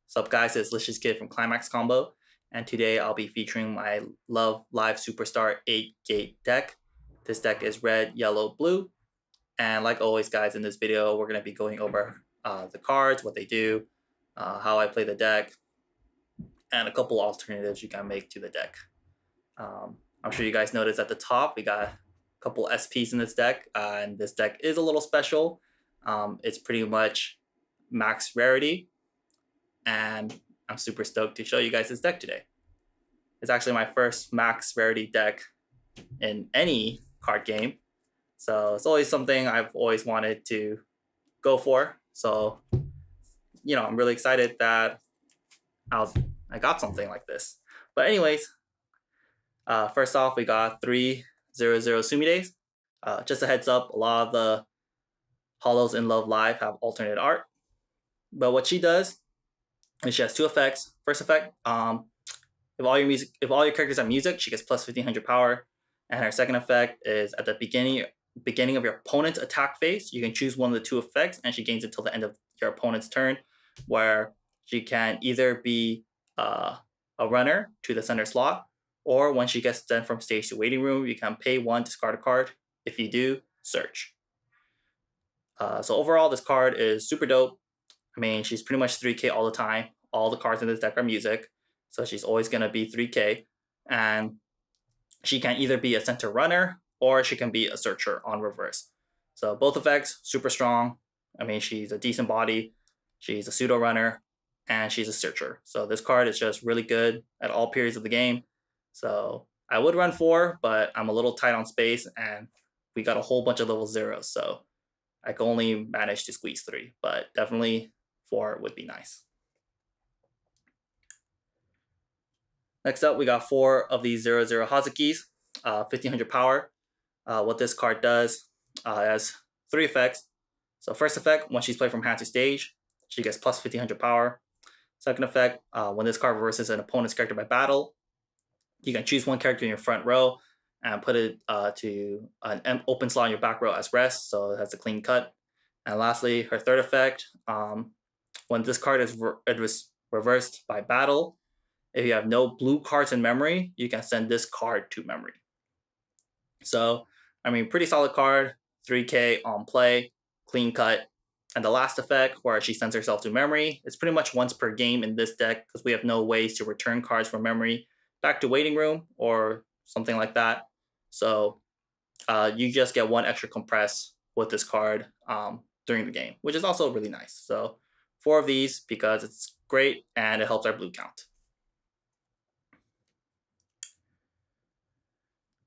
Sup guys, it's Licious Kid from ClimaxCombo, and today I'll be featuring my Love Live SuperStar 8-gate deck. This deck is red, yellow, blue, and like always guys, in this video we're going to be going over the cards, what they do, how I play the deck, and a couple alternatives you can make to the deck. I'm sure you guys noticed at the top we got a couple SPs in this deck, and this deck is a little special. It's pretty much max rarity, and I'm super stoked to show you guys this deck today. It's actually my first max rarity deck in any card game, so it's always something I've always wanted to go for. So, I'm really excited that I got something like this. But anyways, first off, we got 3/0/0 Sumidays. Just a heads up, a lot of the holos in Love Live have alternate art. But what she does is she has two effects. First effect, if all your characters have music, she gets plus 1500 power. And her second effect is at the beginning of your opponent's attack phase, you can choose one of the two effects, and she gains it till the end of your opponent's turn, where she can either be a runner to the center slot, or when she gets sent from stage to waiting room, you can pay 1, discard a card. If you do, search. So overall, this card is super dope. I mean, she's pretty much 3K all the time. All the cards in this deck are music, so she's always going to be 3K. And she can either be a center runner, or she can be a searcher on reverse. So both effects, super strong. I mean, she's a decent body, she's a pseudo runner, and she's a searcher. So this card is just really good at all periods of the game. So I would run 4, but I'm a little tight on space, and we got a whole bunch of level 0s, so I can only manage to squeeze 3, but definitely 4 would be nice. Next up, we got 4 of these 0/0 Hazukis, 1500 power. What this card does, has 3 effects. So first effect, when she's played from hand to stage, she gets plus 1500 power. Second effect, when this card reverses an opponent's character by battle, you can choose one character in your front row and put it to an open slot in your back row as rest, so it has a clean cut. And lastly, her third effect, when this card is reversed by battle, if you have no blue cards in memory, you can send this card to memory. So, I mean, pretty solid card, 3K on play, clean cut. And the last effect, where she sends herself to memory, it's pretty much once per game in this deck, because we have no ways to return cards from memory back to waiting room or something like that. So you just get 1 extra compress with this card during the game, which is also really nice. So 4 of these because it's great and it helps our blue count.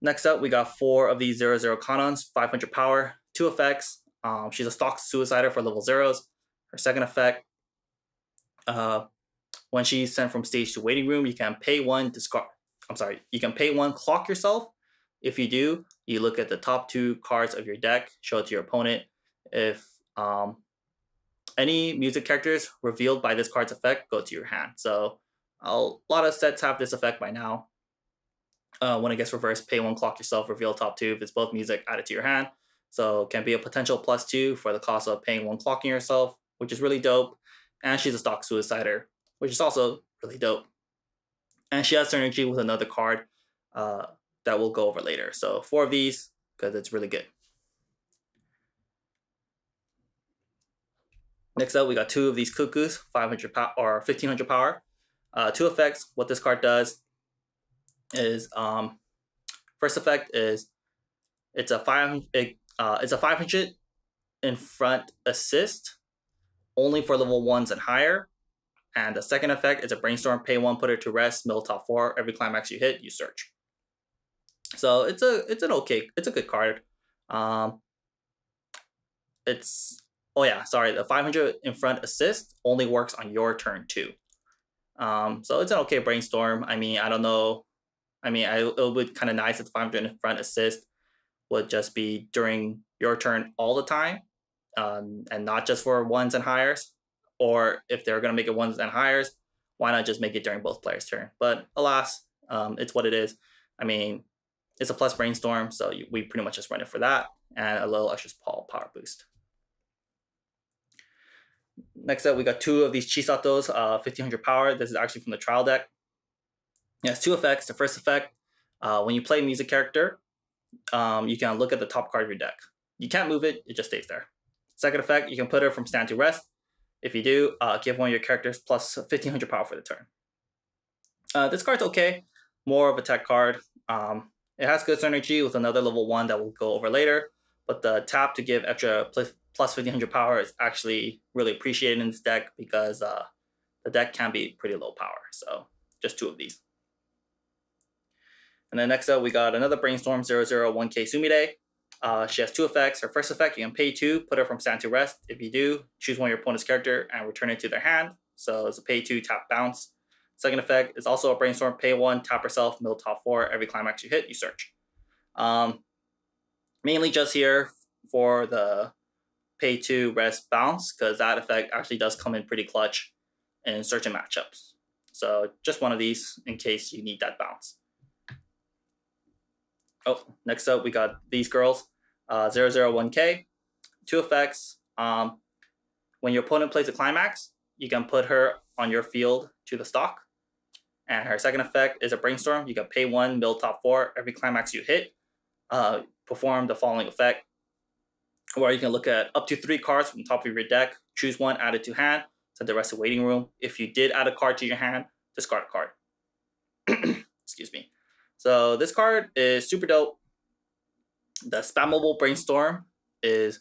Next up, we got 4 of these 0/0 Kanons, 500 power, 2 effects. She's a stock suicider for level 0s. Her second effect, when she's sent from stage to waiting room, you can pay 1, you can pay 1, clock yourself. If you do, you look at the top 2 cards of your deck, show it to your opponent. If any music characters revealed by this card's effect go to your hand. So a lot of sets have this effect by now. When it gets reversed, pay 1, clock yourself, reveal top 2. If it's both music, add it to your hand. So it can be a potential +2 for the cost of paying 1, clocking yourself, which is really dope. And she's a stock suicider, which is also really dope. And she has synergy with another card that we'll go over later. So 4 of these, because it's really good. Next up, we got 2 of these Cuckoos, 500 power or 1500 power. 2 effects. What this card does is, first effect is it's a 500 in front assist, only for level 1s and higher. And the second effect is a brainstorm, pay 1, put it to rest, middle top 4. Every climax you hit, you search. So it's a good card. The 500 in front assist only works on your turn too. So it's an okay brainstorm. I mean, I don't know. I mean, it would be kind of nice if the 500 in front assist would just be during your turn all the time, and not just for 1s and higher. Or if they're going to make it 1s and higher, why not just make it during both players' turn? But alas, it's what it is. I mean, it's a plus brainstorm, so we pretty much just run it for that, and a little extra power boost. Next up, we got 2 of these Chisatos, 1500 power. This is actually from the trial deck. It has 2 effects. The first effect, when you play a music character, you can look at the top card of your deck. You can't move it, it just stays there. Second effect, you can put her from stand to rest. If you do, give one of your characters plus 1500 power for the turn. This card's okay, more of a tech card. It has good synergy with another level 1 that we'll go over later, but the tap to give extra plus 1500 power is actually really appreciated in this deck because the deck can be pretty low power. So just 2 of these. And then next up, we got another Brainstorm 001K Sumide. She has 2 effects. Her first effect, you can pay 2, put her from stand to rest. If you do, choose one of your opponent's character and return it to their hand. So it's a pay 2, tap, bounce. Second effect is also a Brainstorm, pay 1, tap herself, middle top 4. Every climax you hit, you search. Mainly just here for the pay 2, rest, bounce, because that effect actually does come in pretty clutch in certain matchups. So just one of these in case you need that bounce. Oh, next up, we got these girls, 001K, 2 effects. When your opponent plays a climax, you can put her on your field to the stock. And her second effect is a Brainstorm. You can pay 1, middle top 4. Every climax you hit, perform the following effect. Where you can look at up to 3 cards from the top of your deck, choose one, add it to hand, send the rest to waiting room. If you did add a card to your hand, discard a card. Excuse me. So this card is super dope. The spammable Brainstorm is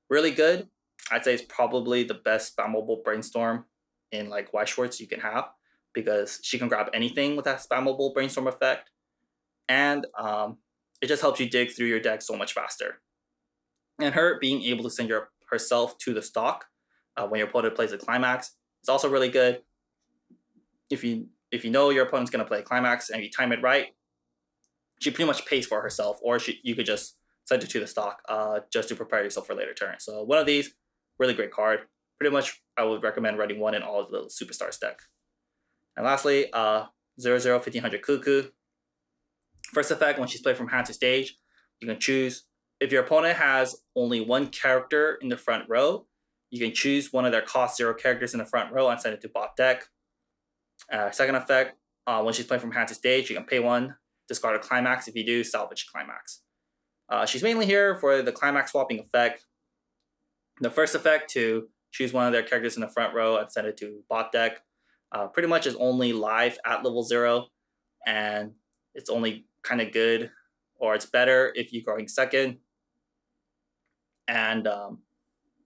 really good. I'd say it's probably the best spammable Brainstorm in like Weiß Schwarz you can have because she can grab anything with that spammable Brainstorm effect. And it just helps you dig through your deck so much faster. And her being able to send herself to the stock when your opponent plays a climax is also really good. If you know your opponent's going to play a climax and you time it right, she pretty much pays for herself, or you could just send it to the stock just to prepare yourself for later turn. So one of these, really great card. Pretty much I would recommend running one in all of the Superstars deck. And lastly, 1500 Cuckoo. First effect, when she's played from hand to stage, you can choose, if your opponent has only 1 character in the front row, you can choose one of their cost 0 characters in the front row and send it to bot deck. Second effect, when she's playing from hand to stage, you can pay 1, discard a climax. If you do, salvage climax. She's mainly here for the climax swapping effect. The first effect, to choose one of their characters in the front row and send it to bot deck, pretty much is only live at level 0, and it's only kind of good, or it's better if you're going second. And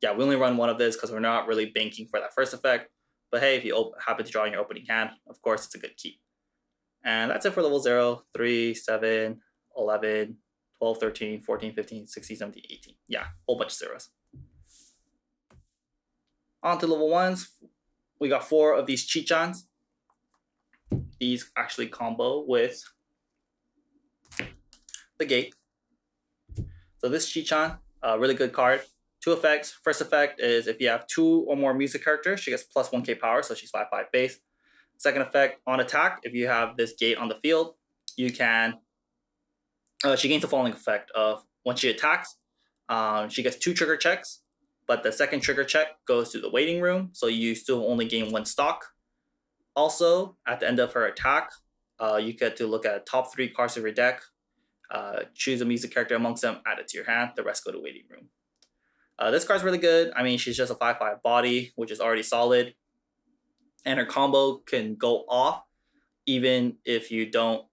yeah, we only run one of this because we're not really banking for that first effect. But hey, if you happen to draw in your opening hand, of course, it's a good keep. And that's it for level 0, 3, 7, 11, 12, 13, 14, 15, 16, 17, 18. Yeah, whole bunch of zeros. On to level 1s. We got 4 of these Chichans. These actually combo with the gate. So this Chichan, really good card. 2 effects. First effect is if you have 2 or more music characters, she gets plus 1k power, so she's 5/5 base. Second effect, on attack, if you have this gate on the field, you can, she gains the following effect of when she attacks, she gets 2 trigger checks, but the second trigger check goes to the waiting room, so you still only gain 1 stock. Also, at the end of her attack, you get to look at top 3 cards of your deck, choose a music character amongst them, add it to your hand, the rest go to waiting room. This card's really good. I mean, she's just a 5/5 body, which is already solid. And her combo can go off even if you don't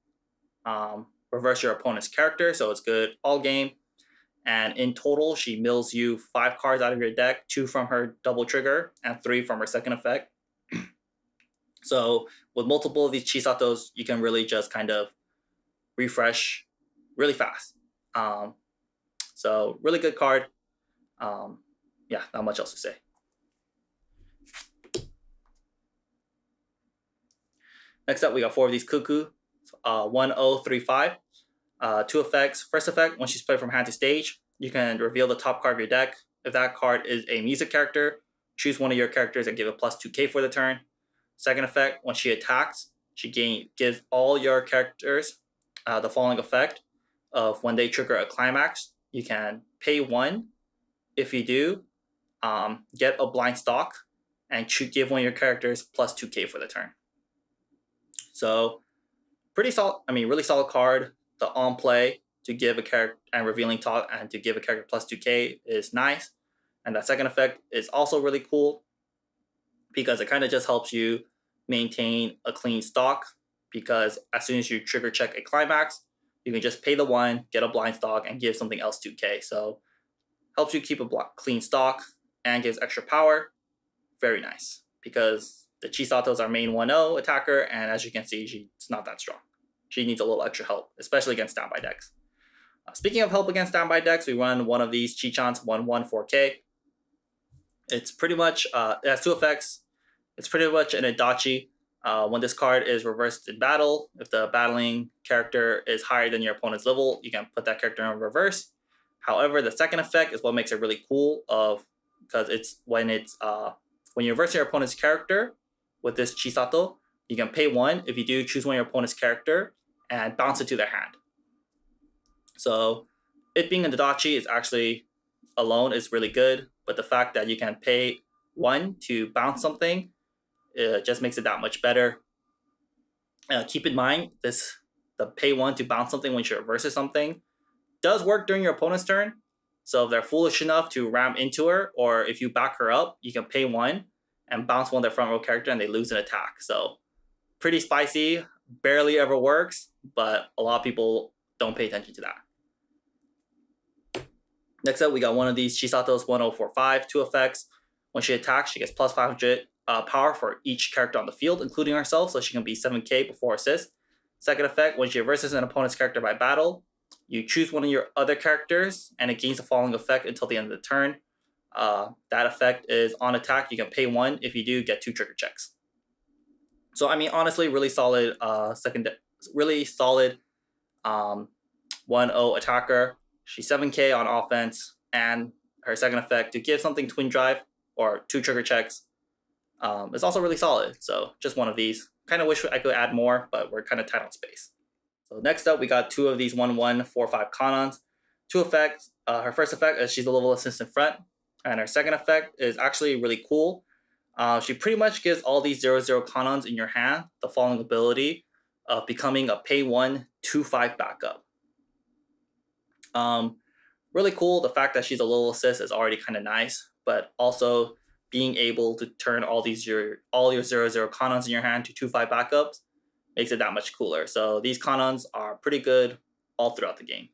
reverse your opponent's character, so it's good all game. And in total, she mills you 5 cards out of your deck, 2 from her double trigger, and 3 from her second effect. So with multiple of these Chisatos, you can really just kind of refresh really fast. So really good card. Yeah, not much else to say. Next up, we got 4 of these Cuckoo. 1035. 2 effects. First effect, when she's played from hand to stage, you can reveal the top card of your deck. If that card is a music character, choose one of your characters and give it plus 2k for the turn. Second effect, when she attacks, she gives all your characters the following effect of when they trigger a climax, you can pay 1. If you do, get a blind stock. and give one of your characters plus 2k for the turn. So pretty solid. I mean, really solid card. The on play to give a character and revealing talk and to give a character plus 2k is nice. And that second effect is also really cool because it kind of just helps you maintain a clean stock, because as soon as you trigger check a climax, you can just pay the 1, get a blind stock, and give something else 2k. So helps you keep a clean stock and gives extra power. Very nice, because the Chisato's our main 1-0 attacker, and as you can see, she's not that strong. She needs a little extra help, especially against standby decks. Speaking of help against standby decks, we run one of these Chichans 1/1 4K. It's pretty much, it has 2 effects. It's pretty much an Adachi. When this card is reversed in battle, if the battling character is higher than your opponent's level, you can put that character in reverse. However, the second effect is what makes it really cool, because it's when you reverse your opponent's character with this Chisato, you can pay 1. If you do, choose one of your opponent's character and bounce it to their hand. So it being an Adachi is actually alone is really good, but the fact that you can pay 1 to bounce something, it just makes it that much better. Keep in mind, the pay 1 to bounce something when she reverses something does work during your opponent's turn. So if they're foolish enough to ram into her, or if you back her up, you can pay 1 and bounce one of their front row character and they lose an attack. So pretty spicy, barely ever works, but a lot of people don't pay attention to that. Next up, we got one of these Chisato's 1045, 2 effects. When she attacks, she gets plus 500 power for each character on the field, including herself, so she can be 7k before assist. Second effect, when she reverses an opponent's character by battle, you choose one of your other characters, and it gains the following effect until the end of the turn. That effect is on attack, you can pay 1. If you do, get 2 trigger checks. So, I mean, honestly, really solid 1-0 attacker. She's 7k on offense, and her second effect to give something twin drive or 2 trigger checks is also really solid. So just one of these. Kind of wish I could add more, but we're kind of tight on space. So next up, we got 2 of these 1/1/4/5 Kanons. 2 effects. Her first effect is she's a level assist in front, and her second effect is actually really cool. She pretty much gives all these 0/0 Kanons in your hand the following ability of becoming a pay 1 2/5 backup. Really cool. The fact that she's a little assist is already kind of nice, but also being able to turn all your 0/0 Kanons in your hand to 2/5 backups makes it that much cooler. So these Kanons are pretty good all throughout the game.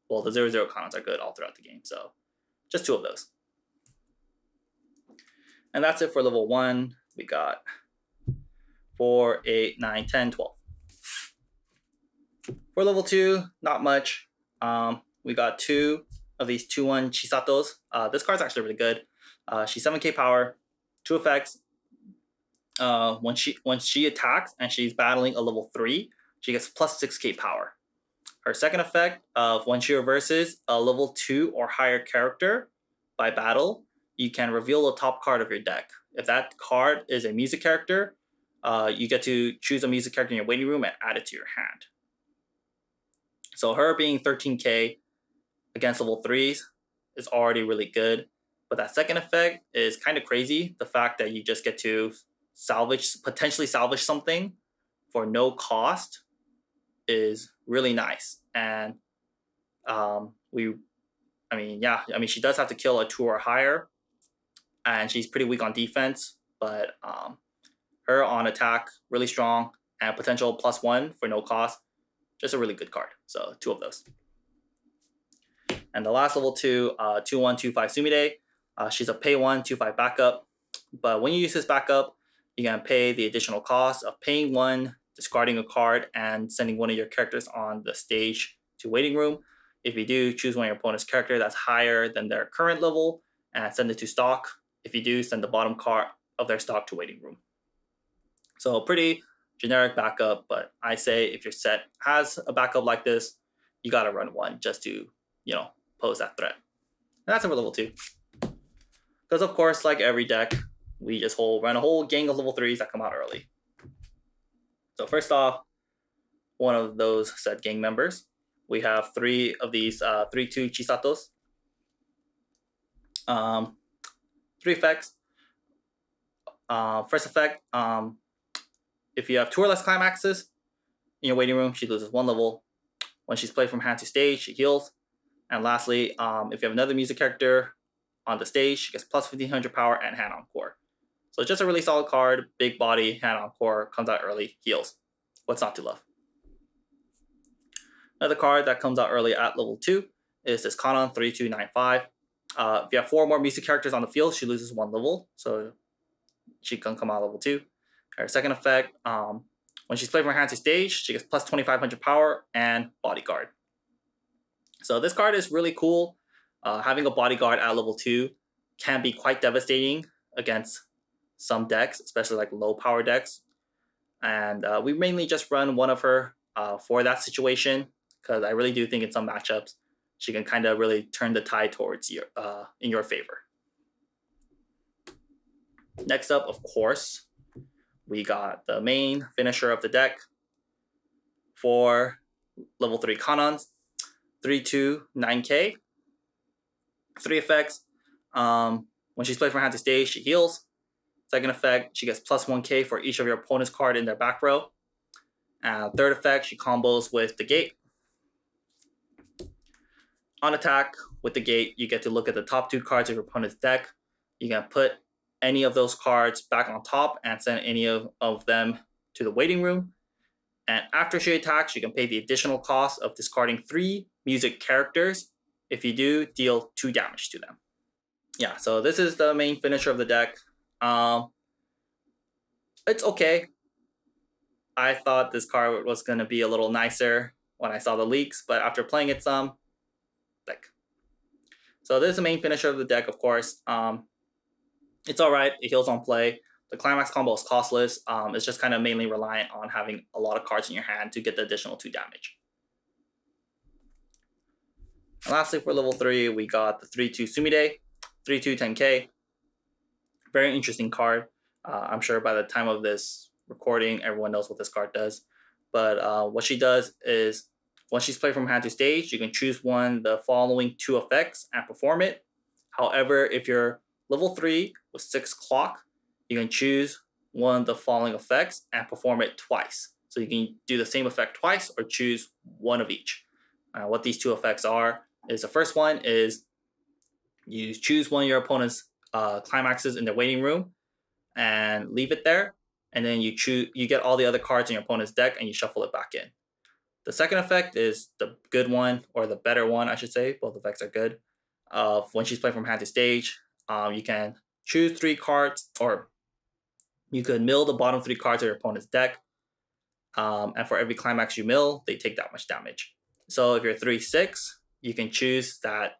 Well, the 0/0 Kanons are good all throughout the game. So just 2 of those. And that's it for level 1. We got 4, 8, 9, 10, 12. For level 2, not much. We got 2 of these 2/1 Chisatos. This card's actually really good. She's 7k power, 2 effects. When she attacks and she's battling a level 3, she gets plus 6k power. Her second effect of when she reverses a level 2 or higher character by battle, you can reveal the top card of your deck. If that card is a music character, you get to choose a music character in your waiting room and add it to your hand. So her being 13k against level 3s is already really good. But that second effect is kind of crazy. The fact that you just get to potentially salvage something for no cost is really nice. And she does have to kill a 2 or higher, and she's pretty weak on defense, but her on attack, really strong, and potential +1 for no cost. Just a really good card. So 2 of those. And the last level 2, 2/1/2/5 Sumide. She's a pay 1 2/5 backup. But when you use this backup, you can pay the additional cost of paying 1, discarding a card, and sending one of your characters on the stage to waiting room. If you do, choose one of your opponent's character that's higher than their current level and send it to stock. If you do, send the bottom card of their stock to waiting room. So pretty generic backup, but I say if your set has a backup like this, you gotta run 1 just to, pose that threat. And that's it for level 2. Because of course, like every deck, we just run a whole gang of level 3s that come out early. So first off, one of those said gang members. We have 3 of these 3/2 Chisatos. 3 effects. First effect, if you have 2 or less Climaxes in your waiting room, she loses 1 level. When she's played from hand to stage, she heals. And lastly, if you have another music character on the stage, she gets plus 1500 power and hand on core. So it's just a really solid card, big body, hand on core, comes out early, heals. What's not to love? Another card that comes out early at level 2 is this Kanon 3295. If you have 4 more music characters on the field, she loses 1 level, so she can come out level 2. Her second effect, when she's played from her hand to stage, she gets plus 2500 power and bodyguard. So this card is really cool. Having a bodyguard at level 2 can be quite devastating against some decks, especially like low power decks. And we mainly just run one of her for that situation, because I really do think in some matchups she can kind of really turn the tide towards you in your favor. Next up, of course, we got the main finisher of the deck for level 3 Kanons, 3/2/9K. 3 effects. When she's played from hand to stage, she heals. Second effect, she gets plus 1k for each of your opponent's card in their back row. Third effect, she combos with the gate. On attack with the gate, you get to look at the top 2 cards of your opponent's deck. You can put any of those cards back on top and send any of them to the waiting room. And after she attacks, you can pay the additional cost of discarding 3 music characters. If you do, deal 2 damage to them. Yeah, so this is the main finisher of the deck. It's okay. I thought this card was going to be a little nicer when I saw the leaks, but after playing it some, like. So this is the main finisher of the deck, of course. It's alright, it heals on play. The ClimaxCombo is costless. It's just kind of mainly reliant on having a lot of cards in your hand to get the additional 2 damage. And lastly, for level 3, we got the 3/2 Sumide, 3/2/10K. Very interesting card. I'm sure by the time of this recording, everyone knows what this card does. But what she does is, once she's played from hand to stage, you can choose one of the following 2 effects and perform it. However, if you're level 3 with 6 clock, you can choose one of the following effects and perform it twice. So you can do the same effect twice or choose one of each. What these 2 effects are is, the first one is you choose one of your opponent's climaxes in their waiting room and leave it there, and then you get all the other cards in your opponent's deck and you shuffle it back in. The second effect is the good one, or the better one, I should say. Both effects are good. When she's playing from hand to stage, you can choose 3 cards, or you could mill the bottom 3 cards of your opponent's deck. And for every climax you mill, they take that much damage. So if you're 3/6, you can choose that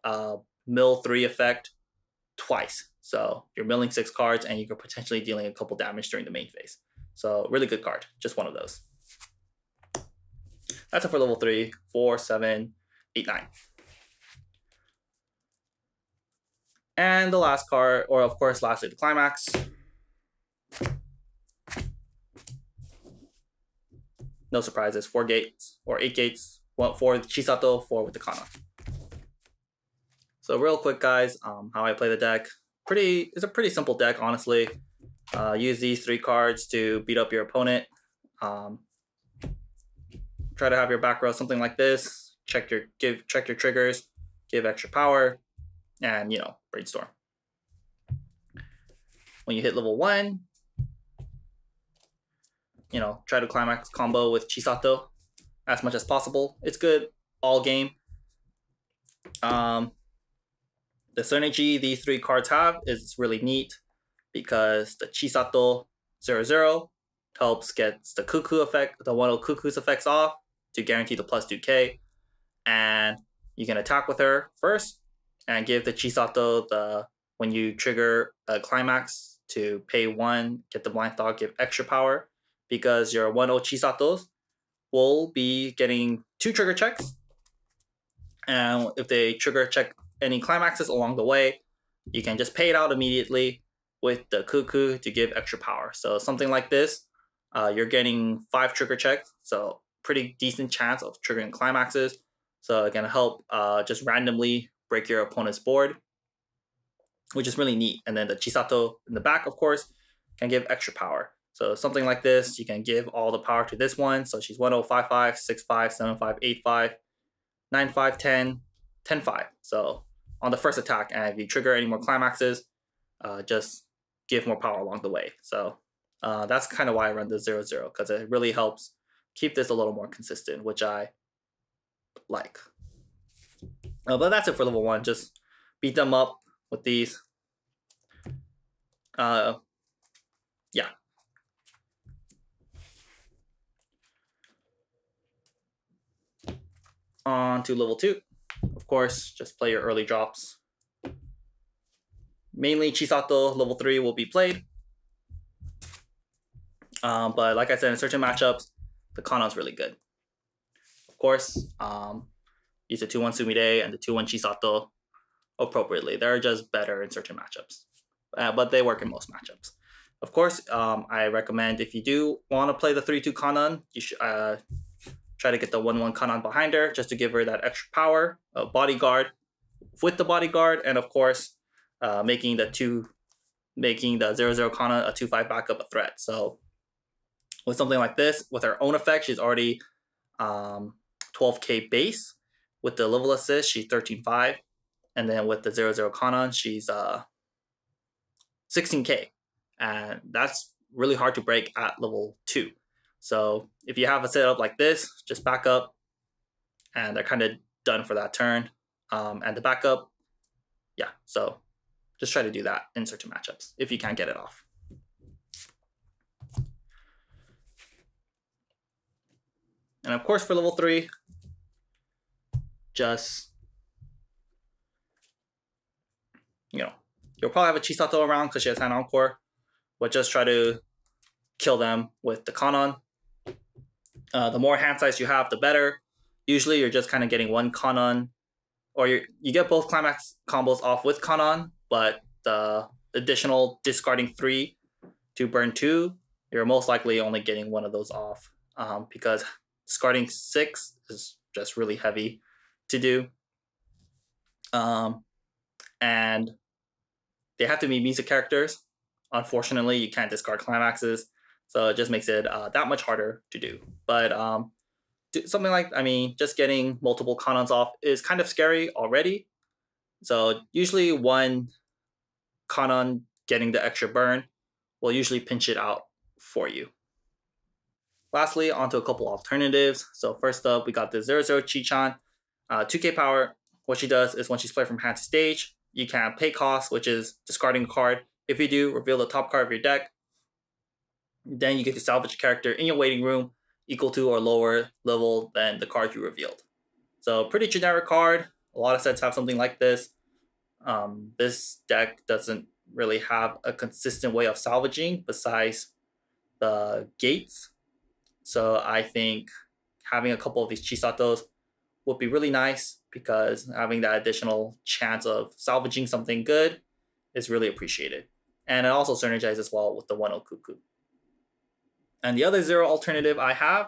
mill 3 effect twice. So you're milling 6 cards and you're potentially dealing a couple damage during the main phase. So really good card, just one of those. That's it for level 3, 4, 7, 8, 9. And the last card, or of course lastly the climax. No surprises, 4 gates or 8 gates, 4 with Chisato, 4 with the Kana. So real quick guys, how I play the deck. It's a pretty simple deck, honestly. Use these 3 cards to beat up your opponent. Try to have your back row something like this. Check your triggers, give extra power, and brainstorm. When you hit level 1, try to climax combo with Chisato as much as possible. It's good all game. The synergy these 3 cards have is really neat, because the Chisato 0/0 helps get the Cuckoo effect, the one of Cuckoo's effects off to guarantee the plus 2k, and you can attack with her first and give the Chisato when you trigger a climax to pay 1, get the blind thought, give extra power, because your 1/0 Chisatos will be getting 2 trigger checks, and if they trigger check any climaxes along the way, you can just pay it out immediately with the Cuckoo to give extra power. So something like this, you're getting 5 trigger checks, so pretty decent chance of triggering climaxes. So it can help just randomly break your opponent's board, which is really neat. And then the Chisato in the back, of course, can give extra power. So something like this, you can give all the power to this one. So she's 1055, 65, 75, 85, 95, 10, 10, 5. So on the first attack, and if you trigger any more climaxes, just give more power along the way. So that's kind of why I run the 0-0, because it really helps keep this a little more consistent, which I like. But that's it for level 1. Just beat them up with these. Yeah. On to level 2. Of course, just play your early drops. Mainly Chisato level 3 will be played. But like I said, in certain matchups, the Kanon's really good. Of course, use the 2-1 Sumire and the 2-1 Chisato appropriately. They're just better in certain matchups. But they work in most matchups. Of course, I recommend if you do want to play the 3-2 Kanon, you should try to get the 1-1 Kanon behind her just to give her that extra power, bodyguard with the bodyguard, and of course, making the 0-0 Kanon a 2-5 backup a threat. So with something like this, with her own effect, she's already 12k base. With the level assist, she's 13.5. And then with the 0-0 Kanon, she's 16k. And that's really hard to break at level 2. So if you have a setup like this, just back up, and they're kind of done for that turn. And the backup, yeah, so just try to do that in certain matchups if you can't get it off. And of course, for level 3, just, you'll probably have a Chisato around because she has hand encore, but just try to kill them with the Kanon. The more hand size you have, the better. Usually, you're just kind of getting one Kanon, or you get both climax combos off with Kanon, but the additional discarding 3 to burn 2, you're most likely only getting one of those off, because discarding 6 is just really heavy to do. And they have to be music characters. Unfortunately, you can't discard climaxes, so it just makes it that much harder to do. But something like, just getting multiple Kanons off is kind of scary already. So usually one Kanon getting the extra burn will usually pinch it out for you. Lastly, onto a couple alternatives. So first up, we got the 0-0 Chi-chan. 2k power. What she does is when she's played from hand to stage, you can pay cost, which is discarding a card. If you do, reveal the top card of your deck. Then you get to salvage a character in your waiting room equal to or lower level than the card you revealed. So pretty generic card. A lot of sets have something like this. This deck doesn't really have a consistent way of salvaging besides the gates. So I think having a couple of these Chisatos would be really nice, because having that additional chance of salvaging something good is really appreciated. And it also synergizes well with the 1-0 Cuckoo. And the other 0 alternative I have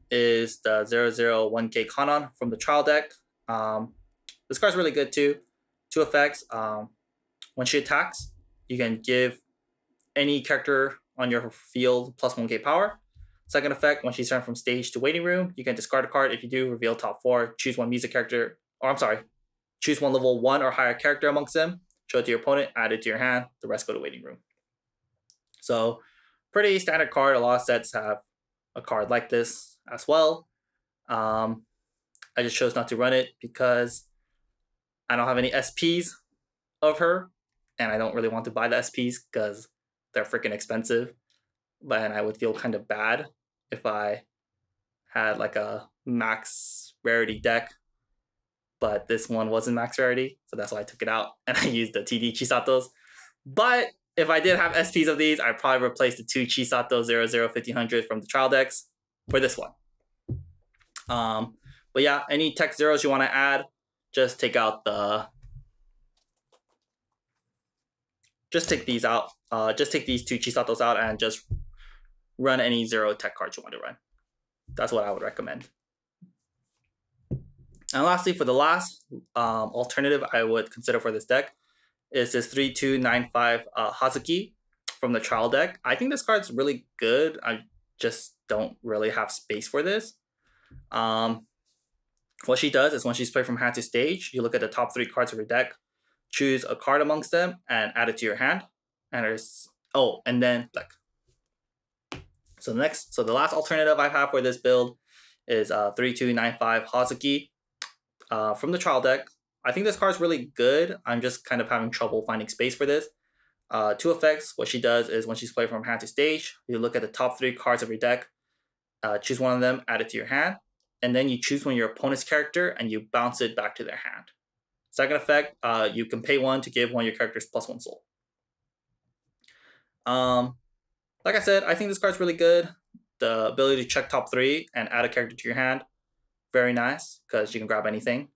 is the 0-0 1k Kanon from the trial deck. This card's really good too. 2 effects. When she attacks, you can give any character on your field plus 1k power. Second effect, when she's turned from stage to waiting room, you can discard a card. If you do, reveal top 4, choose one music character, choose one level 1 or higher character amongst them, show it to your opponent, add it to your hand, the rest go to waiting room. So pretty standard card. A lot of sets have a card like this as well. I just chose not to run it because I don't have any SPs of her, and I don't really want to buy the SPs because they're freaking expensive. But I would feel kind of bad if I had like a max rarity deck, but this one wasn't max rarity, so that's why I took it out and I used the TD Chisatos. But if I did have SPs of these, I'd probably replace the 2 Chisato 0-0 1500 from the trial decks for this one. But yeah, any tech zeros you want to add, just take out just take these out. Just take these 2 Chisatos out and just run any 0 tech cards you want to run. That's what I would recommend. And lastly, for the last alternative I would consider for this deck is this 3-2-9-5 Hazuki. from the trial deck. I think this card's really good. I just don't really have space for this. What she does is when she's played from hand to stage, you look at the top 3 cards of your deck, choose a card amongst them, and add it to your hand. And there's and then like so the last alternative I have for this build is 3295 Hazuki from the trial deck. I think this card's really good. I'm just kind of having trouble finding space for this. 2 effects. What she does is when she's played from hand to stage, you look at the top 3 cards of your deck, choose one of them, add it to your hand, and then you choose one of your opponent's character and you bounce it back to their hand. Second effect, you can pay 1 to give one of your characters +1 soul. Like I said, I think this card's really good. The ability to check top 3 and add a character to your hand, very nice, because you can grab anything.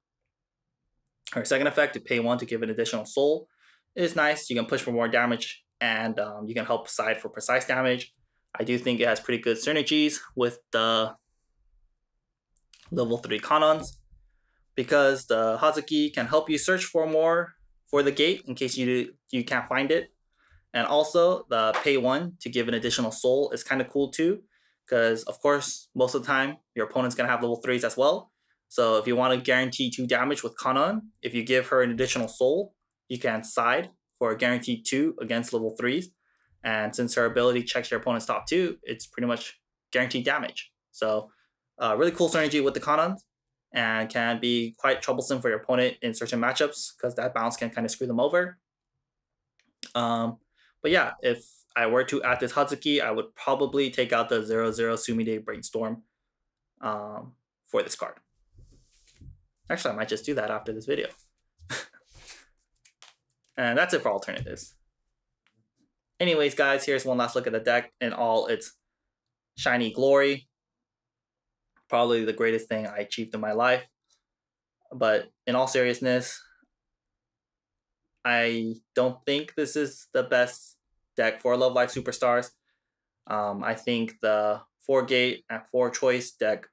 Her second effect, to pay 1 to give an additional soul, is nice. You can push for more damage, and you can help side for precise damage. I do think it has pretty good synergies with the level 3 Kanons, because the Hazuki can help you search for more for the gate in case you can't find it. And also, the pay 1 to give an additional soul is kind of cool too, because of course, most of the time, your opponent's going to have level 3s as well. So if you want to guarantee 2 damage with Kanon, if you give her an additional soul, you can side for a guaranteed 2 against level 3s. And since her ability checks your opponent's top 2, it's pretty much guaranteed damage. So really cool synergy with the Kanons, and can be quite troublesome for your opponent in certain matchups, because that bounce can kind of screw them over. But yeah, if I were to add this Hazuki, I would probably take out the 0-0 Sumide Brainstorm for this card. Actually, I might just do that after this video. And that's it for alternatives. Anyways, guys, here's one last look at the deck in all its shiny glory. Probably the greatest thing I achieved in my life. But in all seriousness, I don't think this is the best deck for Love Live Superstars. I think the 4-gate and 4-choice deck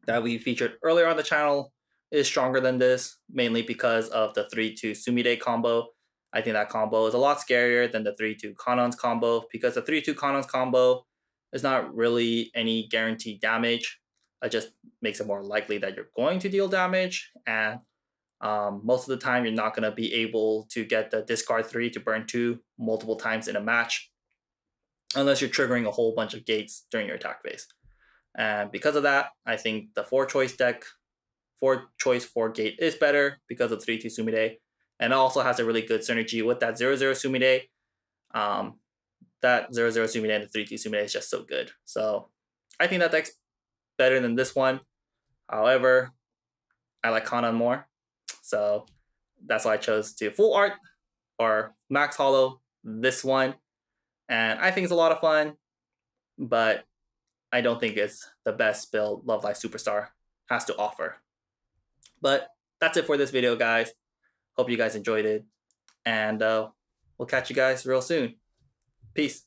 that we featured earlier on the channel is stronger than this, mainly because of the 3-2 Sumide combo. I think that combo is a lot scarier than the 3-2 Kanons combo, because the 3-2 Kanons combo is not really any guaranteed damage. It just makes it more likely that you're going to deal damage, and most of the time you're not going to be able to get the discard 3 to burn 2 multiple times in a match, unless you're triggering a whole bunch of gates during your attack phase. And because of that, I think the 4-choice deck, 4-choice 4-gate is better because of 3-2 Sumide, and it also has a really good synergy with that 0-0 Sumide. That 0-0 Sumide and the 3-2 Sumide is just so good. So I think that deck's better than this one. However, I like Kanon more. So that's why I chose to full art or max holo this one. And I think it's a lot of fun, but I don't think it's the best build Love Live Superstar has to offer. But that's it for this video, guys. Hope you guys enjoyed it. And we'll catch you guys real soon. Peace.